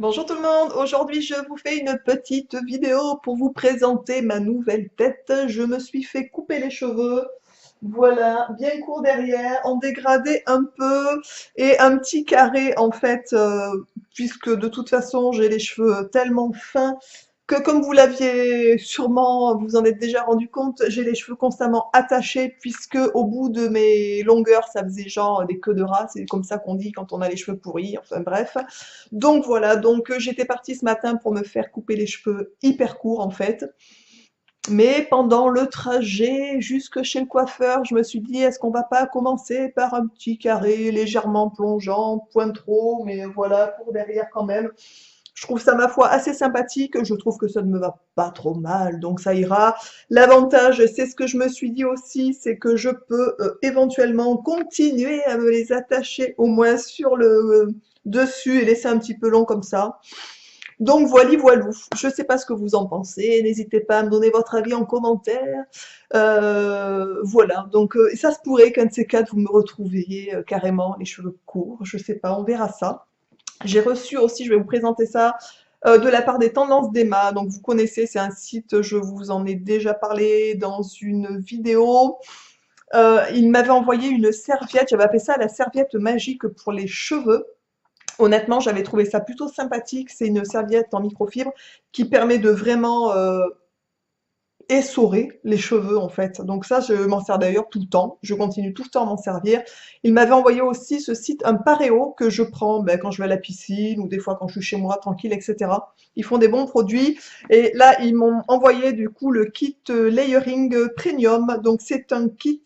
Bonjour tout le monde, aujourd'hui je vous fais une petite vidéo pour vous présenter ma nouvelle tête. Je me suis fait couper les cheveux, voilà, bien court derrière, en dégradé un peu et un petit carré en fait, puisque de toute façon j'ai les cheveux tellement fins que comme vous l'aviez sûrement, vous en êtes déjà rendu compte, j'ai les cheveux constamment attachés puisque au bout de mes longueurs, ça faisait genre des queues de rat, c'est comme ça qu'on dit quand on a les cheveux pourris, enfin bref. Donc voilà, donc j'étais partie ce matin pour me faire couper les cheveux hyper courts en fait. Mais pendant le trajet jusque chez le coiffeur, je me suis dit, est-ce qu'on va pas commencer par un petit carré légèrement plongeant, point trop, mais voilà, pour derrière quand même. Je trouve ça, ma foi, assez sympathique. Je trouve que ça ne me va pas trop mal, donc ça ira. L'avantage, c'est ce que je me suis dit aussi, c'est que je peux éventuellement continuer à me les attacher au moins sur le dessus et laisser un petit peu long comme ça. Donc voilà, voilou. Je ne sais pas ce que vous en pensez. N'hésitez pas à me donner votre avis en commentaire. Voilà. Donc ça se pourrait qu'un de ces quatre vous me retrouviez carrément les cheveux courts. Je sais pas. On verra ça. J'ai reçu aussi, je vais vous présenter ça, de la part des Tendances d'Emma. Donc vous connaissez, c'est un site, je vous en ai déjà parlé dans une vidéo. Il m'avait envoyé une serviette, j'avais appelé ça la serviette magique pour les cheveux. Honnêtement, j'avais trouvé ça plutôt sympathique. C'est une serviette en microfibre qui permet de vraiment essorer les cheveux en fait. Donc ça, je m'en sers d'ailleurs tout le temps. Je continue tout le temps à m'en servir. Il m'avait envoyé aussi ce site, un paréo que je prends quand je vais à la piscine ou des fois quand je suis chez moi tranquille, etc. Ils font des bons produits. Et là, ils m'ont envoyé du coup le kit Layering Premium. Donc c'est un kit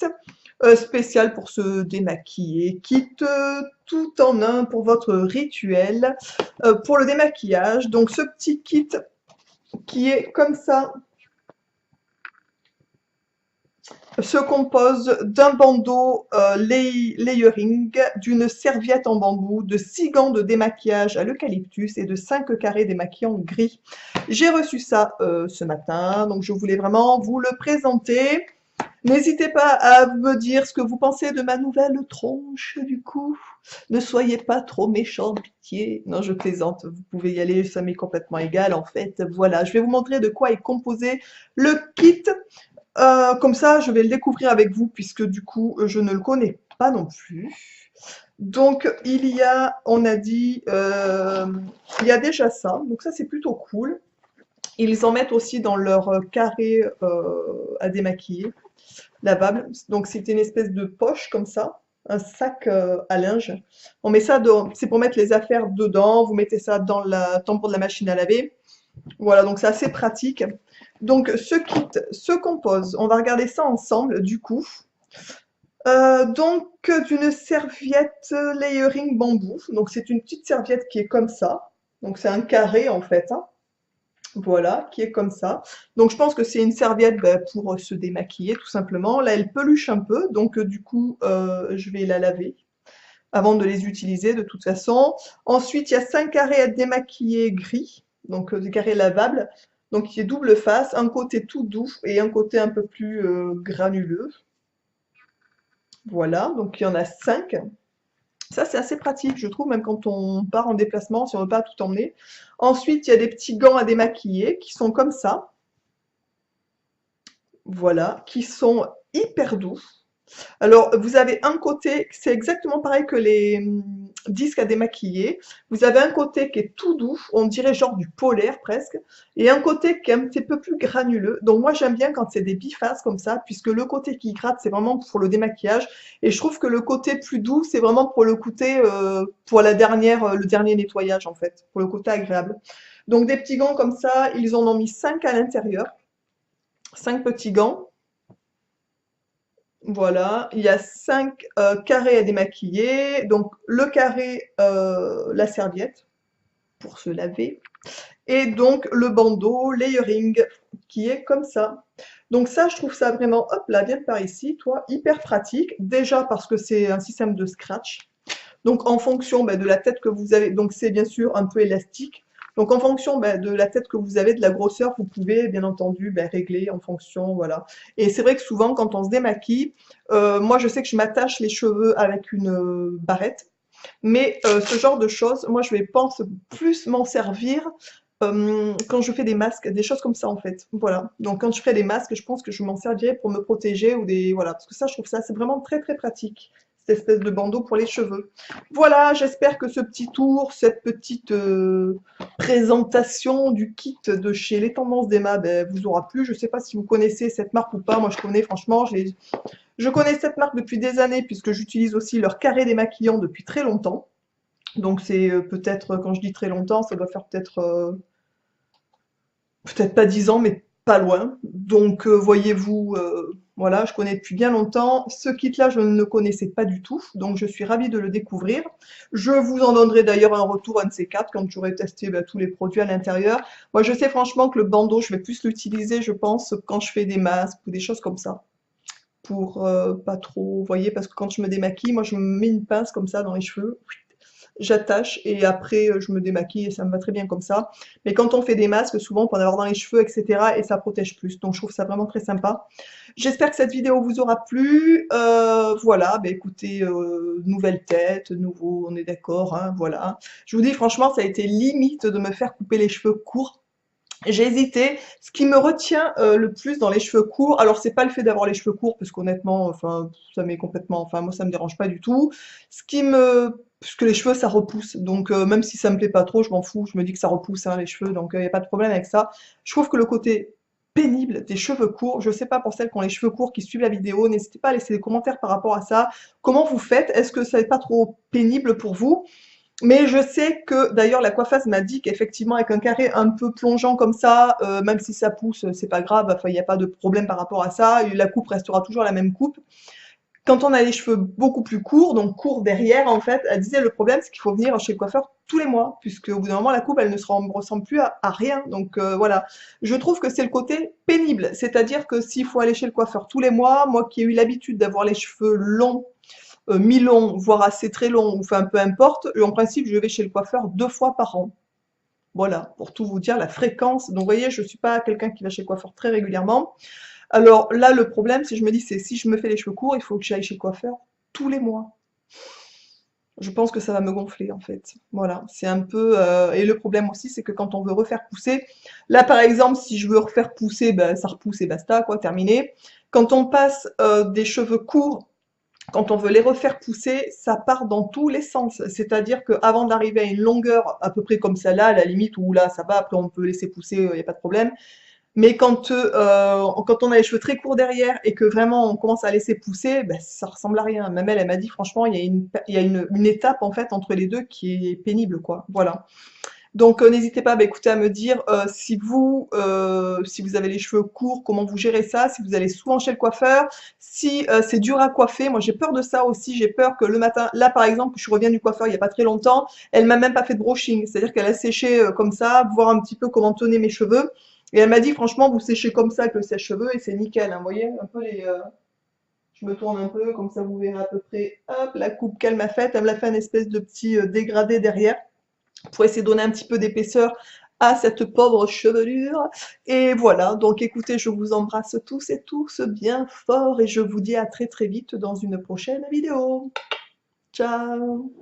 spécial pour se démaquiller. Kit tout en un pour votre rituel, pour le démaquillage. Donc ce petit kit qui est comme ça se compose d'un bandeau layering, d'une serviette en bambou, de 6 gants de démaquillage à l'eucalyptus et de 5 carrés démaquillants gris. J'ai reçu ça ce matin, donc je voulais vraiment vous le présenter. N'hésitez pas à me dire ce que vous pensez de ma nouvelle tronche du coup. Ne soyez pas trop méchants, pitié. Non, je plaisante, vous pouvez y aller, ça m'est complètement égal en fait. Voilà, je vais vous montrer de quoi est composé le kit. Comme ça, je vais le découvrir avec vous puisque du coup, je ne le connais pas non plus. Donc, il y a, on a dit, il y a déjà ça. Donc ça, c'est plutôt cool. Ils en mettent aussi dans leur carré à démaquiller, lavable. Donc, c'est une espèce de poche comme ça, un sac à linge. On met ça, c'est pour mettre les affaires dedans. Vous mettez ça dans la tambour de la machine à laver. Voilà, donc c'est assez pratique. Donc ce kit se compose, on va regarder ça ensemble du coup. Donc d'une serviette layering bambou. Donc c'est une petite serviette qui est comme ça. Donc c'est un carré en fait, hein. Voilà, qui est comme ça. Donc je pense que c'est une serviette pour se démaquiller tout simplement. Là elle peluche un peu, donc du coup je vais la laver avant de les utiliser de toute façon. Ensuite, il y a 5 carrés à démaquiller gris, donc des carrés lavables. Donc il y a double face, un côté tout doux et un côté un peu plus granuleux. Voilà, donc il y en a 5. Ça, c'est assez pratique, je trouve, même quand on part en déplacement, si on ne veut pas tout emmener. Ensuite, il y a des petits gants à démaquiller qui sont comme ça. Voilà, qui sont hyper doux. Alors, vous avez un côté, c'est exactement pareil que les disques à démaquiller. Vous avez un côté qui est tout doux, on dirait genre du polaire presque, et un côté qui est un petit peu plus granuleux. Donc moi j'aime bien quand c'est des bifaces comme ça, puisque le côté qui gratte c'est vraiment pour le démaquillage, et je trouve que le côté plus doux c'est vraiment pour le côté, pour la dernière, le dernier nettoyage en fait, pour le côté agréable. Donc des petits gants comme ça, ils en ont mis 5 à l'intérieur, 5 petits gants. Voilà, il y a 5 carrés à démaquiller. Donc le carré, la serviette pour se laver. Et donc le bandeau layering qui est comme ça. Donc ça, je trouve ça vraiment, hop là, viens par ici, toi, hyper pratique. Déjà parce que c'est un système de scratch. Donc en fonction de la tête que vous avez, donc c'est bien sûr un peu élastique. Donc en fonction de la tête que vous avez, de la grosseur, vous pouvez bien entendu régler en fonction, voilà. Et c'est vrai que souvent quand on se démaquille, moi je sais que je m'attache les cheveux avec une barrette. Mais ce genre de choses, moi je vais pense plus m'en servir quand je fais des masques, des choses comme ça en fait. Voilà. Donc quand je ferai des masques, je pense que je m'en servirai pour me protéger ou des voilà, parce que ça, je trouve ça c'est vraiment très très pratique. Cette espèce de bandeau pour les cheveux. Voilà, j'espère que ce petit tour, cette petite présentation du kit de chez Les Tendances d'Emma ben, vous aura plu. Je ne sais pas si vous connaissez cette marque ou pas. Moi, je connais, franchement, je connais cette marque depuis des années puisque j'utilise aussi leur carré démaquillant depuis très longtemps. Donc c'est peut-être, quand je dis très longtemps, ça doit faire peut-être pas 10 ans, mais pas loin. Donc, voyez-vous, voilà, je connais depuis bien longtemps. Ce kit-là, je ne le connaissais pas du tout, donc je suis ravie de le découvrir. Je vous en donnerai d'ailleurs un retour, un de ces quatre, quand j'aurai testé tous les produits à l'intérieur. Moi, je sais franchement que le bandeau, je vais plus l'utiliser, je pense, quand je fais des masques ou des choses comme ça. Pour pas trop, vous voyez, parce que quand je me démaquille, moi, je me mets une pince comme ça dans les cheveux j'attache et après je me démaquille et ça me va très bien comme ça. Mais quand on fait des masques, souvent on peut en avoir dans les cheveux, etc. et ça protège plus. Donc je trouve ça vraiment très sympa. J'espère que cette vidéo vous aura plu. Voilà, bah écoutez, nouvelle tête, nouveau, on est d'accord, hein, voilà. Je vous dis franchement, ça a été limite de me faire couper les cheveux courts. J'ai hésité. Ce qui me retient le plus dans les cheveux courts, alors c'est pas le fait d'avoir les cheveux courts, parce qu'honnêtement, enfin, ça m'est complètement, enfin moi ça me dérange pas du tout. Puisque les cheveux ça repousse, donc même si ça me plaît pas trop, je m'en fous. Je me dis que ça repousse hein, les cheveux, donc il y a pas de problème avec ça. Je trouve que le côté pénible des cheveux courts, je sais pas pour celles qui ont les cheveux courts qui suivent la vidéo, n'hésitez pas à laisser des commentaires par rapport à ça. Comment vous faites? Est-ce que ça n'est pas trop pénible pour vous? Mais je sais que d'ailleurs la coiffeuse m'a dit qu'effectivement avec un carré un peu plongeant comme ça, même si ça pousse, c'est pas grave, enfin il n'y a pas de problème par rapport à ça, et la coupe restera toujours la même coupe. Quand on a les cheveux beaucoup plus courts, donc courts derrière en fait, elle disait le problème c'est qu'il faut venir chez le coiffeur tous les mois, puisque au bout d'un moment la coupe elle ne ressemble plus à rien. Donc voilà, je trouve que c'est le côté pénible, c'est-à-dire que s'il faut aller chez le coiffeur tous les mois, moi qui ai eu l'habitude d'avoir les cheveux longs mi-long, voire assez très long, enfin peu importe, en principe je vais chez le coiffeur 2 fois par an. Voilà, pour tout vous dire, la fréquence. Donc vous voyez, je ne suis pas quelqu'un qui va chez le coiffeur très régulièrement. Alors là, le problème, si je me dis, c'est si je me fais les cheveux courts, il faut que j'aille chez le coiffeur tous les mois. Je pense que ça va me gonfler en fait. Voilà, c'est un peu... Et le problème aussi, c'est que quand on veut refaire pousser, là par exemple, si je veux refaire pousser, ben, ça repousse et basta, quoi, terminé. Quand on passe des cheveux courts quand on veut les refaire pousser, ça part dans tous les sens. C'est-à-dire qu'avant d'arriver à une longueur à peu près comme celle-là, à la limite où là ça va, après on peut laisser pousser, il n'y a pas de problème. Mais quand on a les cheveux très courts derrière et que vraiment on commence à laisser pousser, ben, ça ressemble à rien. Même elle m'a dit franchement, il y a une étape en fait entre les deux qui est pénible, quoi. Voilà. Donc n'hésitez pas bah, écoutez, à me dire si vous avez les cheveux courts, comment vous gérez ça, si vous allez souvent chez le coiffeur, si c'est dur à coiffer. Moi j'ai peur de ça aussi, j'ai peur que le matin, là par exemple, je reviens du coiffeur il n'y a pas très longtemps, elle m'a même pas fait de brushing, c'est-à-dire qu'elle a séché comme ça, voir un petit peu comment tenaient mes cheveux. Et elle m'a dit franchement vous séchez comme ça avec le sèche-cheveux et c'est nickel, hein, vous voyez un peu je me tourne un peu, comme ça vous verrez à peu près hop, la coupe qu'elle m'a faite. Elle me l'a fait une espèce de petit dégradé derrière pour essayer de donner un petit peu d'épaisseur à cette pauvre chevelure. Et voilà, donc écoutez, je vous embrasse tous et tous bien fort et je vous dis à très très vite dans une prochaine vidéo. Ciao!